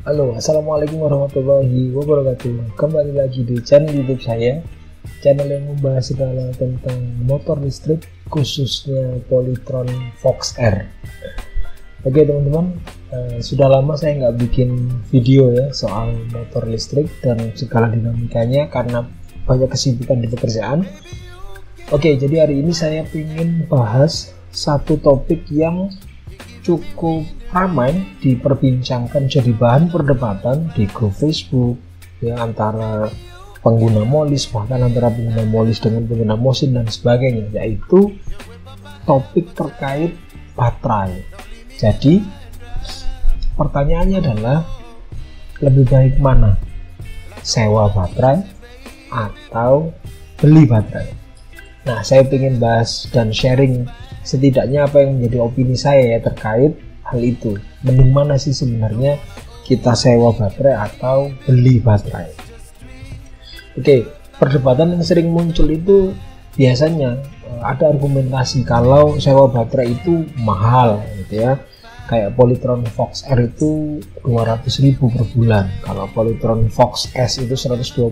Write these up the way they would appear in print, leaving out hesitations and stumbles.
Halo, assalamualaikum warahmatullahi wabarakatuh. Kembali lagi di channel YouTube saya, channel yang membahas segala tentang motor listrik, khususnya Polytron Fox R. Oke teman-teman, sudah lama saya nggak bikin video ya soal motor listrik dan segala dinamikanya karena banyak kesibukan di pekerjaan. Oke, jadi hari ini saya ingin bahas satu topik yang cukup ramai diperbincangkan, jadi bahan perdebatan di grup Facebook ya, antara pengguna Molis, bahkan antara pengguna Molis dengan pengguna Mosin dan sebagainya, yaitu topik terkait baterai. Jadi pertanyaannya adalah, lebih baik mana, sewa baterai atau beli baterai? Nah, saya ingin bahas dan sharing setidaknya apa yang menjadi opini saya ya terkait hal itu. Mending mana sih sebenarnya, kita sewa baterai atau beli baterai? Oke, perdebatan yang sering muncul itu biasanya ada argumentasi kalau sewa baterai itu mahal gitu ya. Kayak Polytron Fox R itu 200.000 per bulan, kalau Polytron Fox S itu 125.000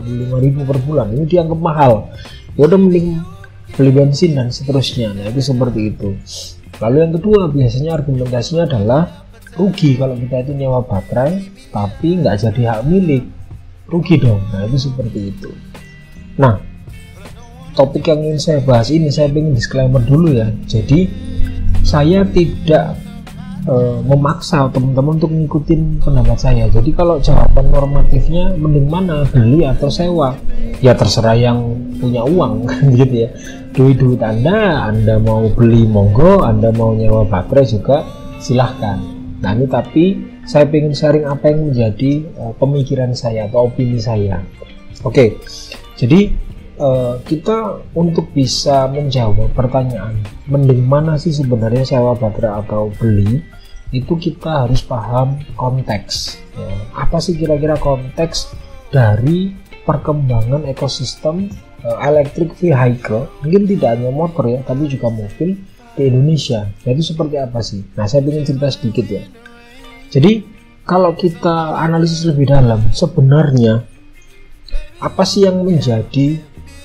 per bulan. Ini dianggap mahal. Ya udah, mending beli bensin dan seterusnya. Nah, itu seperti itu. Lalu yang kedua, biasanya argumentasinya adalah rugi kalau kita itu nyewa baterai tapi nggak jadi hak milik, rugi dong. Nah, itu seperti itu. Nah, topik yang ingin saya bahas ini, saya ingin disclaimer dulu ya. Jadi saya tidak memaksa teman-teman untuk ngikutin pendapat saya. Jadi kalau jawaban normatifnya mending mana, beli atau sewa, ya terserah yang punya uang gitu ya. Duit Anda mau beli monggo, Anda mau nyewa baterai juga silahkan. Nah, ini tapi saya ingin sharing apa yang menjadi pemikiran saya atau opini saya. Oke, jadi kita untuk bisa menjawab pertanyaan mending mana sih sebenarnya, sewa baterai atau beli, itu kita harus paham konteks ya. Apa sih kira-kira konteks dari perkembangan ekosistem electric vehicle, mungkin tidak hanya motor ya, tapi juga mobil di Indonesia. Jadi seperti apa sih? Nah, saya ingin cerita sedikit ya. Jadi kalau kita analisis lebih dalam, sebenarnya apa sih yang menjadi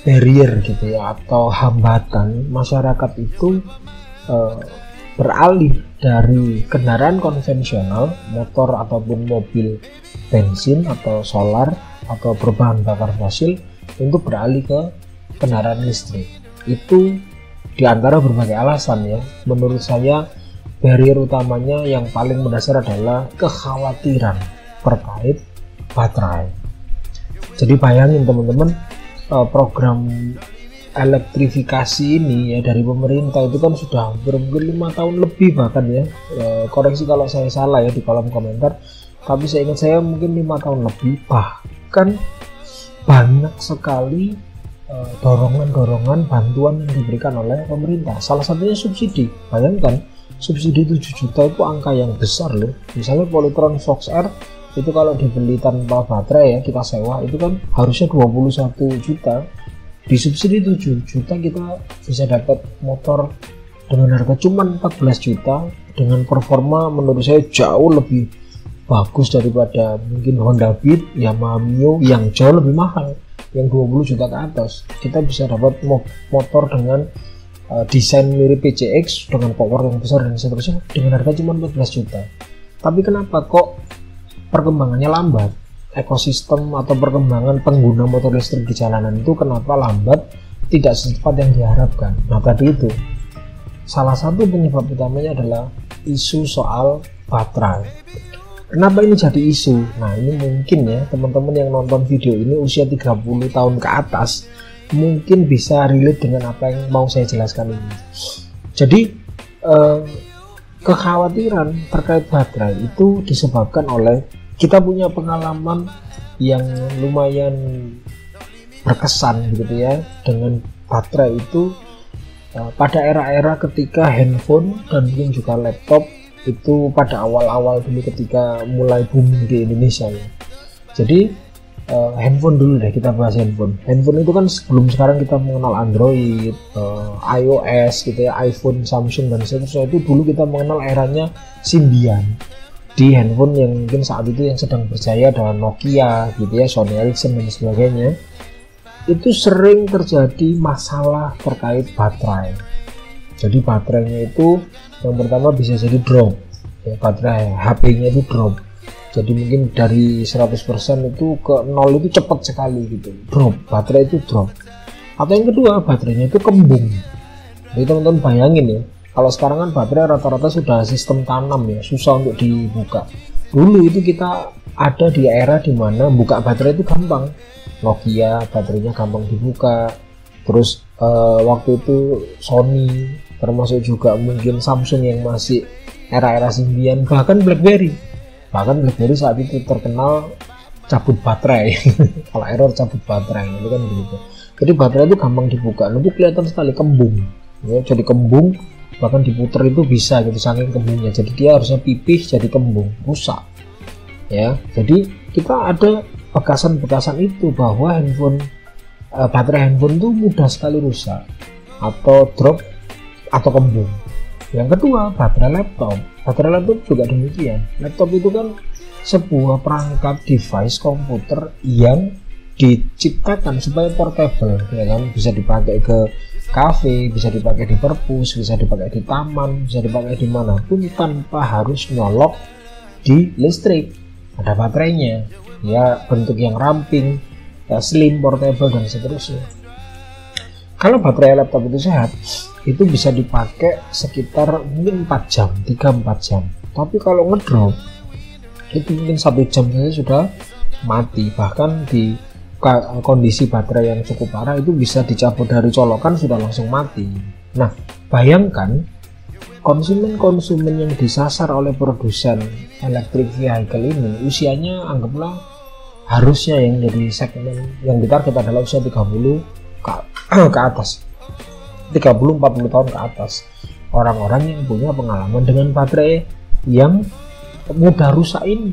barrier gitu ya, atau hambatan masyarakat itu beralih dari kendaraan konvensional, motor ataupun mobil bensin atau solar atau berbahan bakar fosil, untuk beralih ke kendaraan listrik. Itu diantara berbagai alasan ya. Menurut saya barrier utamanya yang paling mendasar adalah kekhawatiran terkait baterai. Jadi bayangin teman-teman, program elektrifikasi ini ya dari pemerintah itu kan sudah hampir mungkin 5 tahun lebih bahkan ya. Koreksi kalau saya salah ya di kolom komentar, tapi saya ingat saya mungkin 5 tahun lebih. Bahkan banyak sekali dorongan-dorongan bantuan yang diberikan oleh pemerintah. Salah satunya subsidi. Bayangkan, subsidi 7 juta itu angka yang besar loh. Misalnya Polytron Fox R itu kalau dibeli tanpa baterai ya, kita sewa, itu kan harusnya 21 juta. Di subsidi 7 juta kita bisa dapat motor dengan harga cuma 14 juta dengan performa menurut saya jauh lebih bagus daripada mungkin Honda Beat, Yamaha Mio yang jauh lebih mahal, yang 20 juta ke atas. Kita bisa dapat motor dengan desain mirip PCX dengan power yang besar dan seterusnya dengan harga cuma 14 juta. Tapi kenapa kok perkembangannya lambat? Ekosistem atau perkembangan pengguna motor listrik di jalanan itu kenapa lambat, tidak secepat yang diharapkan? Nah, tadi itu salah satu penyebab utamanya adalah isu soal baterai. Kenapa ini jadi isu? Nah, ini mungkin ya teman-teman yang nonton video ini usia 30 tahun ke atas mungkin bisa relate dengan apa yang mau saya jelaskan ini. Jadi kekhawatiran terkait baterai itu disebabkan oleh kita punya pengalaman yang lumayan berkesan gitu ya dengan baterai itu pada era-era ketika handphone dan mungkin juga laptop itu pada awal-awal dulu ketika mulai booming di Indonesia ya. Jadi handphone dulu deh, kita bahas handphone. Handphone itu kan sebelum sekarang kita mengenal Android, iOS gitu ya, iPhone, Samsung dan seterusnya, itu dulu kita mengenal eranya Symbian. di handphone yang mungkin saat itu yang sedang berjaya adalah Nokia gitu ya, Sony Ericsson dan sebagainya, itu sering terjadi masalah terkait baterai. Jadi baterainya itu yang pertama bisa jadi drop ya, baterai HP-nya itu drop. Jadi mungkin dari 100% itu ke 0 itu cepat sekali gitu, drop, baterai itu drop. Atau yang kedua, baterainya itu kembung. Jadi teman-teman bayangin ya, kalau sekarang kan baterai rata-rata sudah sistem tanam ya, susah untuk dibuka. Dulu itu kita ada di era dimana buka baterai itu gampang. Nokia baterainya gampang dibuka. Terus waktu itu Sony, termasuk juga mungkin Samsung yang masih era-era Symbian, bahkan BlackBerry. Bahkan BlackBerry saat itu terkenal cabut baterai. Kalau error cabut baterai itu kan begitu. Jadi baterai itu gampang dibuka. Itu kelihatan sekali kembung. Ya, jadi kembung, bahkan diputer itu bisa gitu saking kembungnya. Jadi dia harusnya pipih jadi kembung, rusak ya. Jadi kita ada bekasan-bekasan itu bahwa baterai handphone itu mudah sekali rusak atau drop atau kembung. Yang kedua, baterai laptop juga demikian. Laptop itu kan sebuah perangkat device komputer yang diciptakan supaya portable ya kan, bisa dipakai ke kafe, bisa dipakai di perpus, bisa dipakai di taman, bisa dipakai dimanapun tanpa harus nyolok di listrik. Ada baterainya ya, bentuk yang ramping ya, slim, portable dan seterusnya. Kalau baterai laptop itu sehat, itu bisa dipakai sekitar mungkin 4 jam, 3-4 jam. Tapi kalau ngedrop itu mungkin 1 jam saja sudah mati. Bahkan di kondisi baterai yang cukup parah itu bisa dicabut dari colokan sudah langsung mati. Nah, bayangkan konsumen-konsumen yang disasar oleh produsen electric vehicle ini usianya anggaplah harusnya yang jadi segmen yang ditarget adalah usia 30 ke atas, 30-40 tahun ke atas, orang-orang yang punya pengalaman dengan baterai yang mudah rusak ini.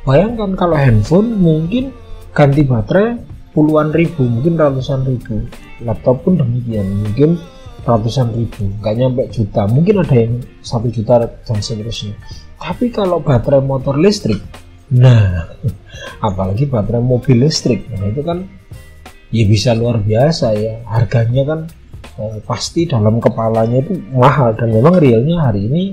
Bayangkan kalau handphone mungkin ganti baterai puluhan ribu, mungkin ratusan ribu. Laptop pun demikian, mungkin ratusan ribu, nggak nyampe juta, mungkin ada yang 1 juta dan seterusnya. Tapi kalau baterai motor listrik, nah apalagi baterai mobil listrik, nah itu kan ya bisa luar biasa ya, harganya kan pasti dalam kepalanya itu mahal, dan memang realnya hari ini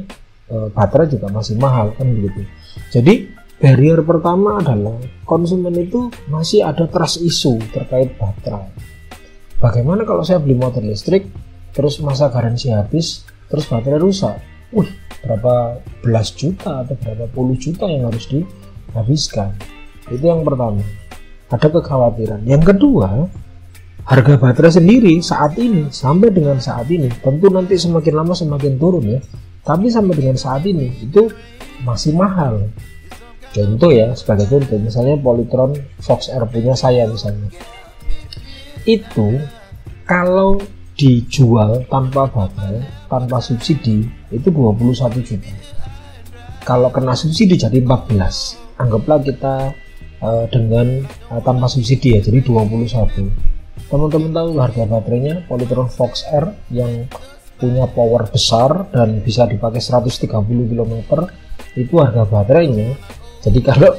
baterai juga masih mahal kan begitu. Jadi barrier pertama adalah konsumen itu masih ada trust issue terkait baterai. Bagaimana kalau saya beli motor listrik, terus masa garansi habis, terus baterai rusak? Berapa belas juta atau berapa puluh juta yang harus dihabiskan. Itu yang pertama, ada kekhawatiran. Yang kedua, harga baterai sendiri saat ini, sampai dengan saat ini, tentu nanti semakin lama semakin turun ya, tapi sampai dengan saat ini itu masih mahal. Contoh ya, sebagai contoh, misalnya Polytron Fox R punya saya misalnya, itu kalau dijual tanpa baterai, tanpa subsidi, itu 21 juta. Kalau kena subsidi jadi 14. Anggaplah kita dengan tanpa subsidi ya, jadi 21. Teman-teman tahu harga baterainya Polytron Fox R yang punya power besar dan bisa dipakai 130 km, itu harga baterainya. Jadi kalau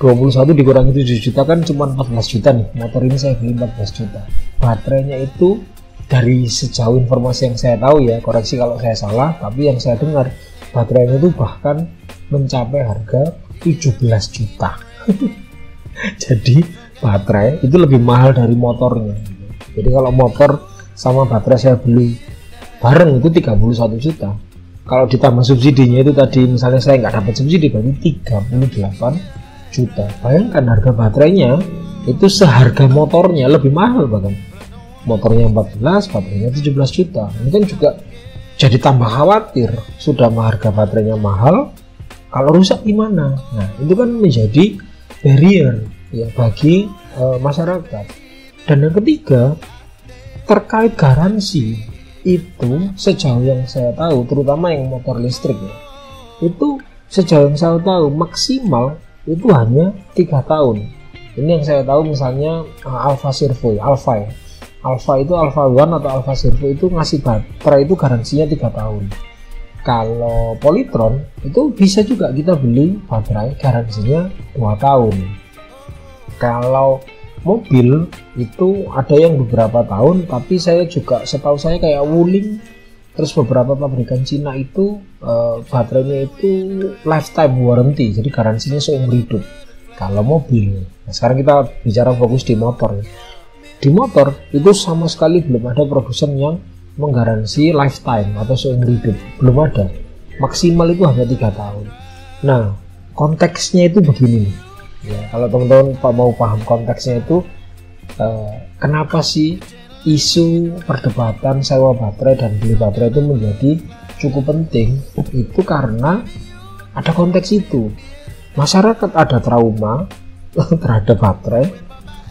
21 dikurangi 7 juta kan cuma 14 juta nih. Motor ini saya beli 14 juta. Baterainya itu dari sejauh informasi yang saya tahu ya, koreksi kalau saya salah, tapi yang saya dengar baterainya itu bahkan mencapai harga 17 juta. Jadi baterai itu lebih mahal dari motornya. Jadi kalau motor sama baterai saya beli bareng itu 31 juta. Kalau ditambah subsidinya itu tadi misalnya saya nggak dapat subsidi, berarti 38 juta. Bayangkan harga baterainya itu seharga motornya, lebih mahal bahkan. Motornya 14, baterainya 17 juta. Ini kan juga jadi tambah khawatir. Sudah harga baterainya mahal, kalau rusak gimana? Nah, itu kan menjadi barrier ya bagi masyarakat. Dan yang ketiga, terkait garansi. Itu sejauh yang saya tahu, terutama yang motor listrik ya, itu sejauh yang saya tahu maksimal itu hanya 3 tahun. Ini yang saya tahu misalnya Alfa Servo ya, Alfa ya. Alfa itu Alfa One atau Alfa Servo itu ngasih baterai itu garansinya 3 tahun. Kalau Polytron itu bisa juga kita beli baterai garansinya 2 tahun. Kalau mobil itu ada yang beberapa tahun, tapi saya juga setahu saya kayak Wuling, terus beberapa pabrikan Cina itu baterainya itu lifetime warranty, jadi garansinya seumur hidup. Kalau mobil, nah sekarang kita bicara fokus di motor. Di motor itu sama sekali belum ada produsen yang menggaransi lifetime atau seumur hidup, belum ada. Maksimal itu hanya 3 tahun. Nah, konteksnya itu begini nih. Ya, kalau teman-teman mau paham konteksnya itu, kenapa sih isu perdebatan sewa baterai dan beli baterai itu menjadi cukup penting? Itu karena ada konteks itu. Masyarakat ada trauma terhadap baterai,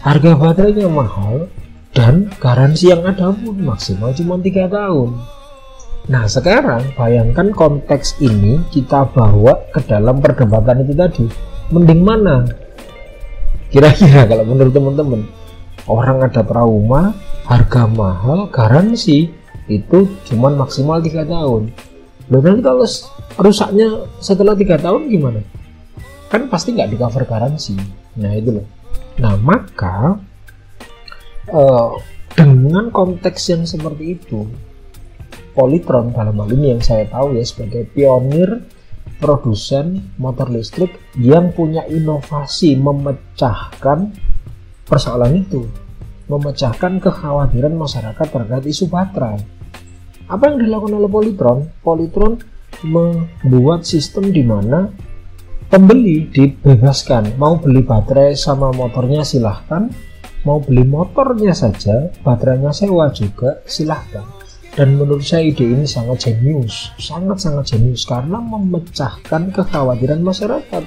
harga baterainya mahal, dan garansi yang ada pun maksimal cuma 3 tahun. Nah sekarang bayangkan konteks ini kita bawa ke dalam perdebatan itu tadi. Mending mana? Kira-kira kalau menurut teman-teman, orang ada trauma, harga mahal, garansi itu cuma maksimal 3 tahun. Loh nanti kalau rusaknya setelah 3 tahun gimana? Kan pasti nggak di cover garansi. Nah itu loh. Nah maka dengan konteks yang seperti itu, Polytron dalam hal ini yang saya tahu ya sebagai pionir produsen motor listrik yang punya inovasi memecahkan persoalan itu, memecahkan kekhawatiran masyarakat terkait isu baterai. Apa yang dilakukan oleh Polytron? Polytron membuat sistem di mana pembeli dibebaskan, mau beli baterai sama motornya silahkan, mau beli motornya saja, baterainya sewa juga silahkan. Dan menurut saya ide ini sangat jenius, sangat-sangat jenius karena memecahkan kekhawatiran masyarakat.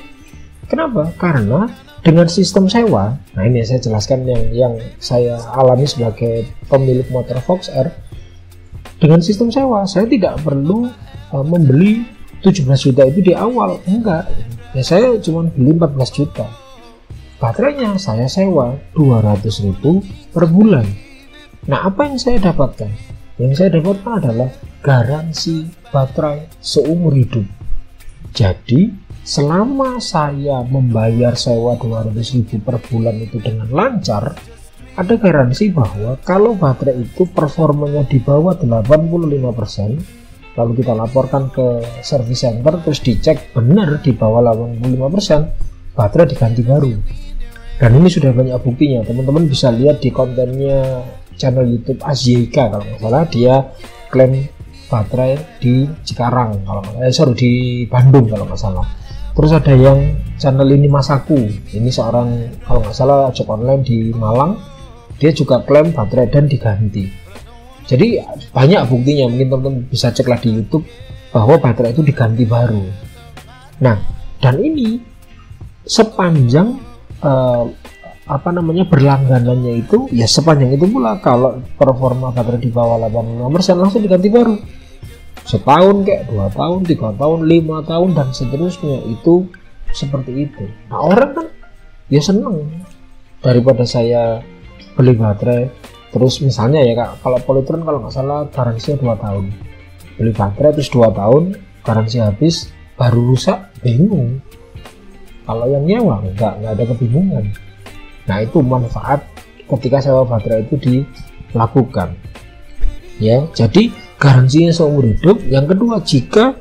Kenapa? Karena dengan sistem sewa, nah ini saya jelaskan yang saya alami sebagai pemilik motor Fox R. Dengan sistem sewa, saya tidak perlu membeli 17 juta itu di awal, enggak. Ya saya cuma beli 14 juta. Baterainya saya sewa 200.000 per bulan. Nah apa yang saya dapatkan? Yang saya dapatkan adalah garansi baterai seumur hidup. Jadi selama saya membayar sewa 200.000 per bulan itu dengan lancar, ada garansi bahwa kalau baterai itu performanya di bawah 85%, lalu kita laporkan ke service center terus dicek benar di bawah 85%, baterai diganti baru. Dan ini sudah banyak buktinya, teman-teman bisa lihat di kontennya channel YouTube AZYK kalau nggak salah, dia klaim baterai di Cikarang kalau nggak salah, di Bandung kalau nggak salah. Terus ada yang channel ini Masaku, ini seorang kalau nggak salah ojek online di Malang, dia juga klaim baterai dan diganti. Jadi banyak buktinya, mungkin teman-teman bisa ceklah di YouTube bahwa baterai itu diganti baru. Nah, dan ini sepanjang berlangganannya itu ya sepanjang itu pula. Kalau performa baterai di bawah 85% langsung diganti baru, setahun kayak 2 tahun, 3 tahun, 5 tahun dan seterusnya, itu seperti itu. Nah orang kan ya seneng, daripada saya beli baterai terus misalnya ya Kak, kalau Polytron kalau nggak salah garansinya 2 tahun, beli baterai terus 2 tahun garansi habis baru rusak, bingung. Kalau yang nyewa nggak ada kebingungan. Nah itu manfaat ketika sewa baterai itu dilakukan. Ya, jadi garansinya seumur hidup. Yang kedua, jika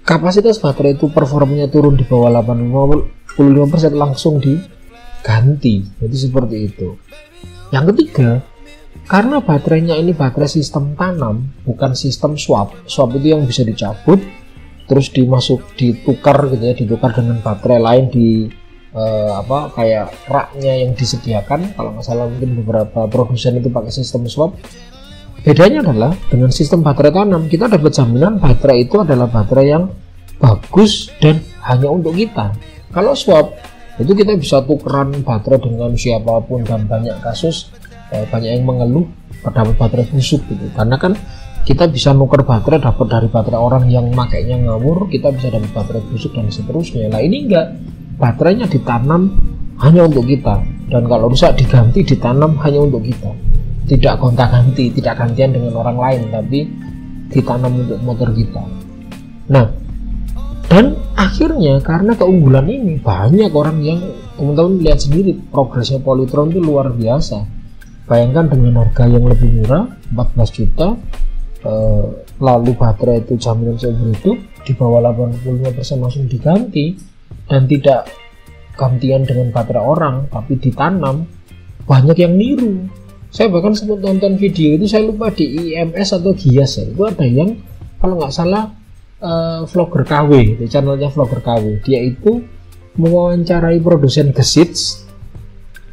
kapasitas baterai itu performanya turun di bawah 85% langsung diganti. Jadi seperti itu. Yang ketiga, karena baterainya ini baterai sistem tanam, bukan sistem swap. Swap itu yang bisa dicabut terus ditukar gitu ya, ditukar dengan baterai lain di kayak raknya yang disediakan. Kalau nggak salah mungkin beberapa produsen itu pakai sistem swap. Bedanya adalah dengan sistem baterai tanam, kita dapat jaminan baterai itu adalah baterai yang bagus dan hanya untuk kita. Kalau swap itu kita bisa tukeran baterai dengan siapapun, dan banyak kasus banyak yang mengeluh dapat baterai busuk gitu, karena kan kita bisa nuker baterai dapat dari baterai orang yang makainya ngawur, kita bisa dapat baterai busuk dan seterusnya. Nah ini enggak, baterainya ditanam hanya untuk kita, dan kalau rusak diganti, ditanam hanya untuk kita, tidak gonta-ganti, tidak gantian dengan orang lain, tapi ditanam untuk motor kita. Nah, dan akhirnya karena keunggulan ini banyak orang yang teman-teman lihat sendiri progresnya Polytron itu luar biasa. Bayangkan dengan harga yang lebih murah 14 juta, lalu baterai itu jaminan seumur hidup, di bawah 85% langsung diganti, dan tidak gantian dengan baterai orang tapi ditanam. Banyak yang niru. Saya bahkan sempat nonton video itu, saya lupa di IMS atau Gias ya, itu ada yang kalau nggak salah vlogger KW, di channelnya vlogger KW, dia itu mewawancarai produsen Gesits.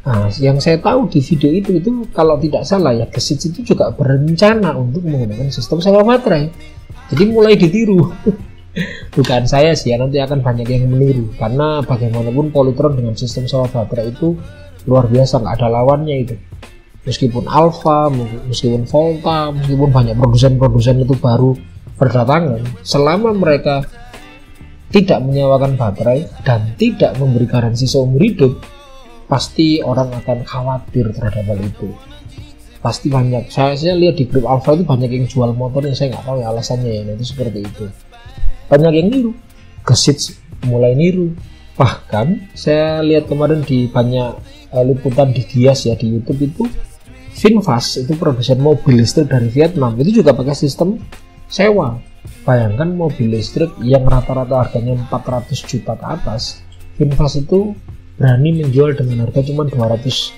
Nah, yang saya tahu di video itu kalau tidak salah ya, Gesits itu juga berencana untuk menggunakan sistem sewa baterai. Jadi mulai ditiru. Bukan saya sih ya, nanti akan banyak yang meniru, karena bagaimanapun Polytron dengan sistem sewa baterai itu luar biasa, nggak ada lawannya itu. Meskipun Alpha, meskipun Volta, meskipun banyak produsen-produsen itu baru berdatangan, selama mereka tidak menyewakan baterai dan tidak memberi garansi seumur hidup, pasti orang akan khawatir terhadap hal itu. Pasti banyak, saya lihat di grup Alpha itu banyak yang jual motor yang saya nggak tahu ya alasannya ya, itu seperti itu. Banyak yang niru, Gesits mulai niru. Bahkan saya lihat kemarin di banyak liputan di Gias ya, di YouTube itu VinFast itu produsen mobil listrik dari Vietnam, itu juga pakai sistem sewa. Bayangkan mobil listrik yang rata-rata harganya 400 juta ke atas, VinFast itu berani menjual dengan harga cuma 217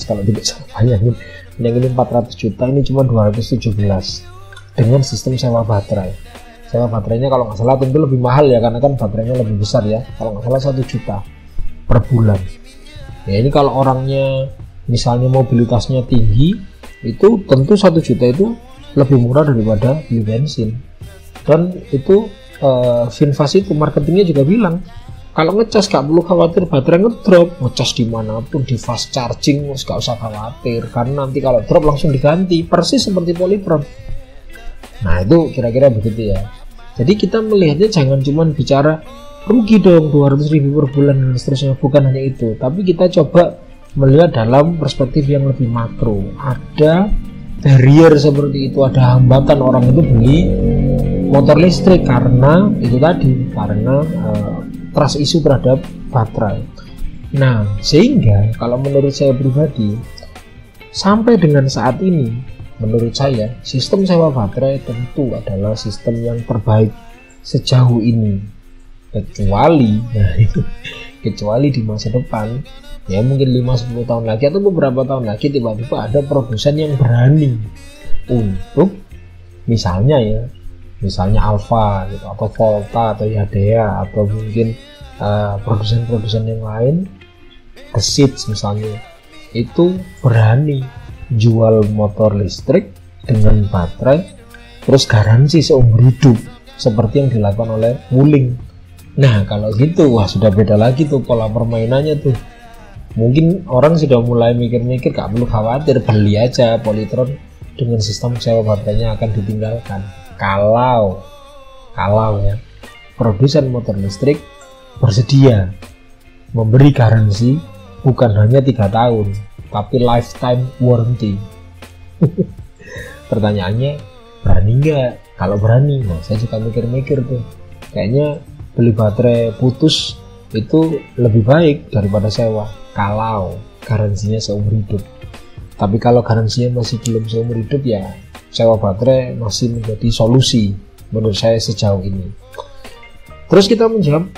kalau tidak salah. Bayangin, yang ini 400 juta, ini cuma 217 dengan sistem sewa baterai. Sewa baterainya kalau nggak salah tentu lebih mahal ya, karena kan baterainya lebih besar ya, kalau nggak salah 1 juta per bulan. Ya ini kalau orangnya misalnya mobilitasnya tinggi, itu tentu 1 juta itu lebih murah daripada beli bensin. Dan itu VinFast itu marketingnya juga bilang, kalau ngecas gak perlu khawatir baterai ngedrop, ngecas dimanapun, di fast charging gak usah khawatir, karena nanti kalau drop langsung diganti, persis seperti Polytron. Nah itu kira-kira begitu ya. Jadi kita melihatnya jangan cuma bicara rugi dong 200.000 per bulan dan seterusnya, bukan hanya itu, tapi kita coba melihat dalam perspektif yang lebih makro. Ada barrier seperti itu, ada hambatan orang itu beli motor listrik karena itu tadi, karena trust isu terhadap baterai. Nah, sehingga kalau menurut saya pribadi, sampai dengan saat ini, menurut saya sistem sewa baterai tentu adalah sistem yang terbaik sejauh ini. Kecuali, nah itu, kecuali di masa depan, ya mungkin 5-10 tahun lagi atau beberapa tahun lagi tiba-tiba ada produsen yang berani untuk misalnya Alpha gitu, atau Volta atau Yadea, atau mungkin produsen-produsen yang lain, Gesits misalnya, itu berani jual motor listrik dengan baterai terus garansi seumur hidup seperti yang dilakukan oleh Wuling. Nah kalau gitu, wah sudah beda lagi tuh pola permainannya tuh. Mungkin orang sudah mulai mikir-mikir gak perlu khawatir, beli aja Polytron dengan sistem sewa baterainya akan ditinggalkan. Kalau ya produsen motor listrik bersedia memberi garansi bukan hanya 3 tahun tapi lifetime warranty. Pertanyaannya, berani nggak? Kalau berani, nah saya juga mikir-mikir tuh, kayaknya beli baterai putus itu lebih baik daripada sewa kalau garansinya seumur hidup. Tapi kalau garansinya masih belum seumur hidup, ya sewa baterai masih menjadi solusi menurut saya sejauh ini. Terus kita menjawab,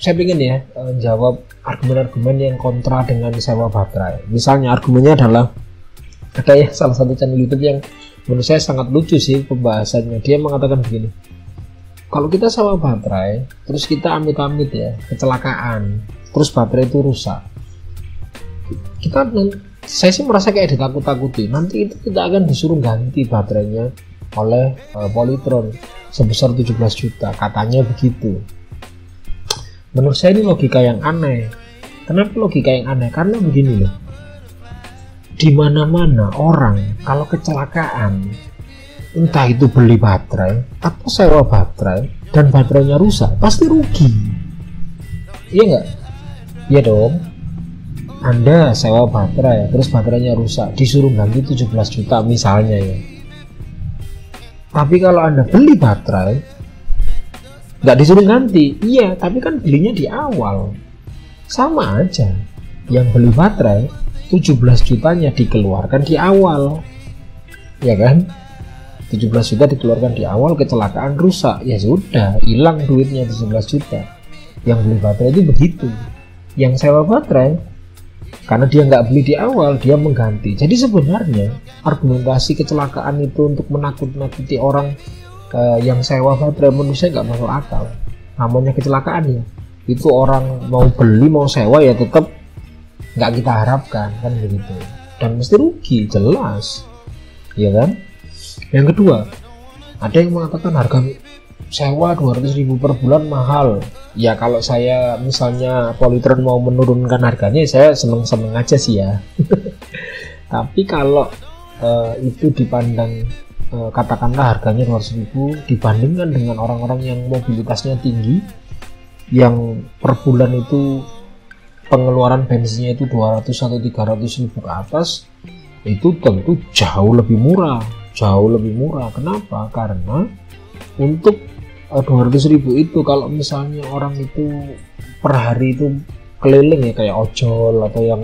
saya ingin ya jawab argumen-argumen yang kontra dengan sewa baterai. Misalnya argumennya adalah, ada ya salah satu channel YouTube yang menurut saya sangat lucu sih pembahasannya. Dia mengatakan begini, kalau kita sewa baterai terus kita amit-amit ya kecelakaan, terus baterai itu rusak, saya sih merasa kayak ditakut-takuti, nanti itu kita akan disuruh ganti baterainya oleh Polytron sebesar 17 juta, katanya begitu. Menurut saya ini logika yang aneh. Kenapa logika yang aneh? Karena begini loh, di mana-mana orang kalau kecelakaan, entah itu beli baterai atau sewa baterai dan baterainya rusak, pasti rugi. Iya nggak? Iya dong. Anda sewa baterai terus baterainya rusak, disuruh ganti 17 juta misalnya ya. Tapi kalau Anda beli baterai nggak disuruh ganti. Iya, tapi kan belinya di awal. Sama aja, yang beli baterai 17 jutanya dikeluarkan di awal, ya kan? 17 juta dikeluarkan di awal, kecelakaan, rusak, ya sudah, hilang duitnya 17 juta. Yang beli baterai itu begitu. Yang sewa baterai, karena dia nggak beli di awal, dia mengganti. Jadi sebenarnya argumentasi kecelakaan itu untuk menakut-nakuti orang yang sewa baterai, menurut saya nggak masuk akal. Namanya kecelakaan ya, itu orang mau beli mau sewa ya tetap nggak kita harapkan, kan begitu. Dan mesti rugi, jelas, ya kan? Yang kedua, ada yang mengatakan harga sewa 200.000 per bulan mahal. Ya kalau saya misalnya Polytron mau menurunkan harganya, saya seneng-seneng aja sih ya. Tapi kalau itu dipandang katakanlah harganya 200.000 dibandingkan dengan orang-orang yang mobilitasnya tinggi, yang per bulan itu pengeluaran bensinnya itu 200 atau 300.000 ke atas, itu tentu jauh lebih murah. Kenapa? Karena untuk 200.000 itu, kalau misalnya orang itu per hari itu keliling ya, kayak ojol atau yang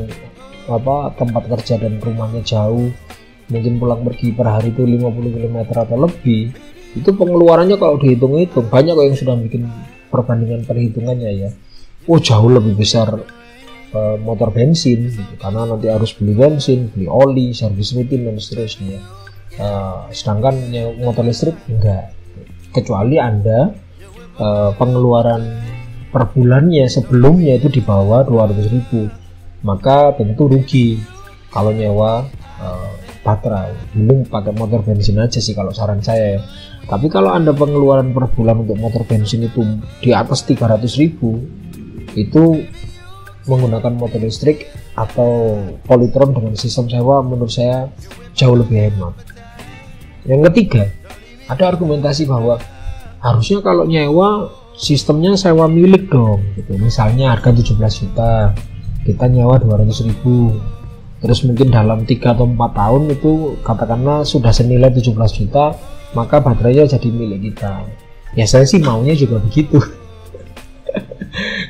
tempat kerja dan rumahnya jauh, mungkin pulang pergi per hari itu 50 km atau lebih, itu pengeluarannya kalau dihitung-hitung, banyak kok yang sudah bikin perbandingan perhitungannya ya, jauh lebih besar motor bensin gitu, karena nanti harus beli bensin, beli oli, servis rutin dan seterusnya. Sedangkan motor listrik enggak, kecuali Anda pengeluaran per bulannya sebelumnya itu di bawah 200.000, maka tentu rugi kalau nyewa baterai. Mending pakai motor bensin aja sih kalau saran saya ya. Tapi kalau Anda pengeluaran per bulan untuk motor bensin itu di atas 300.000, itu menggunakan motor listrik atau Polytron dengan sistem sewa menurut saya jauh lebih hemat. Yang ketiga, ada argumentasi bahwa harusnya kalau nyewa sistemnya sewa milik dong gitu. Misalnya harga 17 juta, kita nyewa 200.000, terus mungkin dalam 3 atau 4 tahun itu katakanlah sudah senilai 17 juta, maka baterainya jadi milik kita. Ya saya sih maunya juga begitu.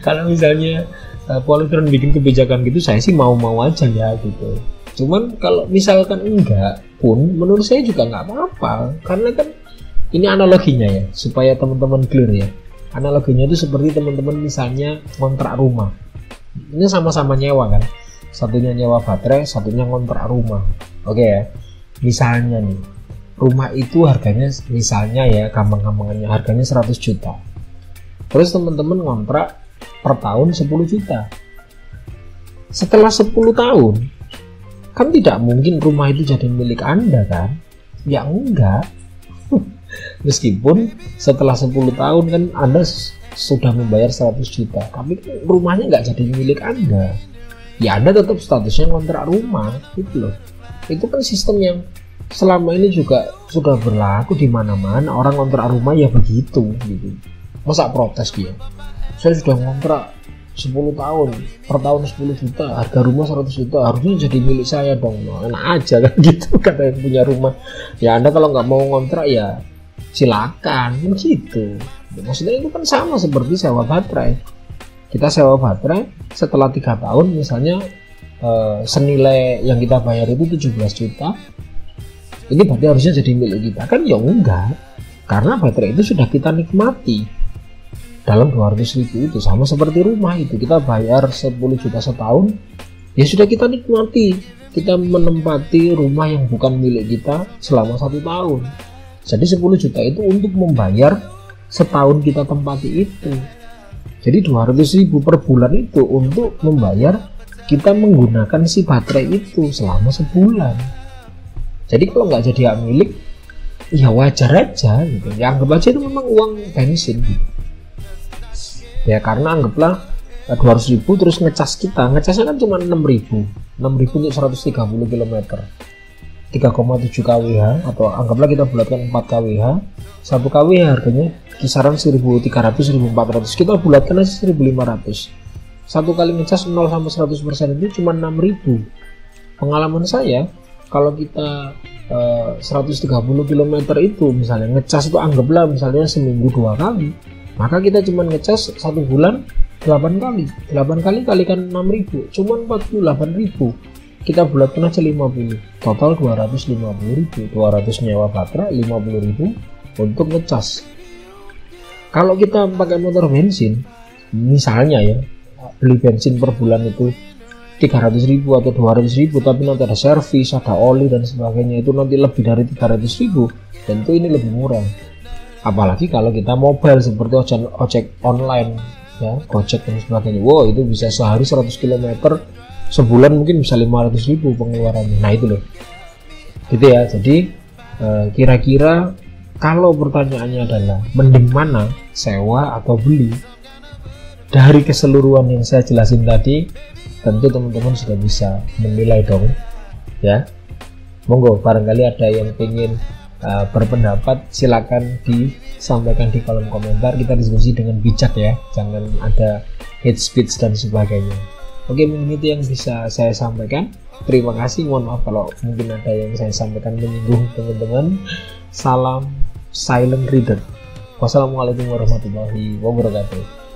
Kalau misalnya Polytron bikin kebijakan gitu, saya sih mau-mau aja ya gitu. Cuman kalau misalkan enggak pun, menurut saya juga nggak apa-apa, karena kan ini analoginya ya, supaya teman-teman clear ya. Analoginya itu seperti teman-teman misalnya kontrak rumah, ini sama-sama nyewa kan, satunya nyewa baterai, satunya kontrak rumah. Oke ya, misalnya nih rumah itu harganya misalnya ya, gampang-gampangannya harganya 100 juta, terus teman-teman kontrak per tahun 10 juta. Setelah 10 tahun kan tidak mungkin rumah itu jadi milik Anda kan? Ya enggak. Meskipun setelah 10 tahun kan Anda sudah membayar 100 juta, tapi rumahnya nggak jadi milik Anda. Ya Anda tetap statusnya kontrak rumah gitu loh. Itu kan sistem yang selama ini juga sudah berlaku di mana-mana. Orang kontrak rumah ya begitu gitu. Masa protes dia? Saya sudah kontrak 10 tahun, per tahun 10 juta, harga rumah 100 juta, harusnya jadi milik saya dong. Nah, enak aja kan gitu, kata yang punya rumah. Ya Anda kalau nggak mau kontrak ya silakan, gitu. Maksudnya itu kan sama seperti sewa baterai. Kita sewa baterai setelah 3 tahun misalnya senilai yang kita bayar itu 17 juta, ini berarti harusnya jadi milik kita kan? Ya enggak, karena baterai itu sudah kita nikmati dalam 200.000 itu. Sama seperti rumah itu, kita bayar 10 juta setahun, ya sudah kita nikmati, kita menempati rumah yang bukan milik kita selama 1 tahun. Jadi 10 juta itu untuk membayar setahun kita tempati itu. Jadi 200.000 per bulan itu untuk membayar kita menggunakan si baterai itu selama sebulan. Jadi kalau nggak jadi hak milik, ya wajar aja gitu. Ya anggap aja itu memang uang bensin gitu. Ya karena anggaplah 200.000 terus ngecas kita, ngecasnya kan cuma 6.000 untuk 130 km, 3,7 kWh, atau anggaplah kita bulatkan 4 kWh, 1 kWh harganya kisaran 1.300-1.400, kita bulatkan aja 1.500. Satu kali ngecas 0 sampai 100% itu cuma 6.000. Pengalaman saya, kalau kita 130 km itu misalnya ngecas itu anggaplah misalnya seminggu 2 kali, Maka kita cuma ngecas 1 bulan 8 kali. 8 kali kalikan 6.000, cuma 48.000. Kita bulatkan aja 50. Total 250.000. 200 nyewa baterai, 50.000 untuk ngecas. Kalau kita pakai motor bensin, misalnya ya, beli bensin per bulan itu 300.000 atau 200.000, tapi nanti ada servis, ada oli dan sebagainya, itu nanti lebih dari 300.000. Tentu ini lebih murah. Apalagi kalau kita mobile seperti ojek online ya, Gojek dan sebagainya. Wow, itu bisa sehari 100 km, sebulan mungkin bisa 500.000 pengeluarannya. Nah itu loh, gitu ya. Jadi kira-kira kalau pertanyaannya adalah mending mana, sewa atau beli, dari keseluruhan yang saya jelasin tadi, tentu teman-teman sudah bisa menilai dong ya. Monggo, barangkali ada yang ingin berpendapat, silakan disampaikan di kolom komentar. Kita diskusi dengan bijak ya, jangan ada hate speech dan sebagainya. Oke, mungkin itu yang bisa saya sampaikan. Terima kasih, mohon maaf kalau mungkin ada yang saya sampaikan menyinggung teman-teman. Salam silent reader. Wassalamualaikum warahmatullahi wabarakatuh.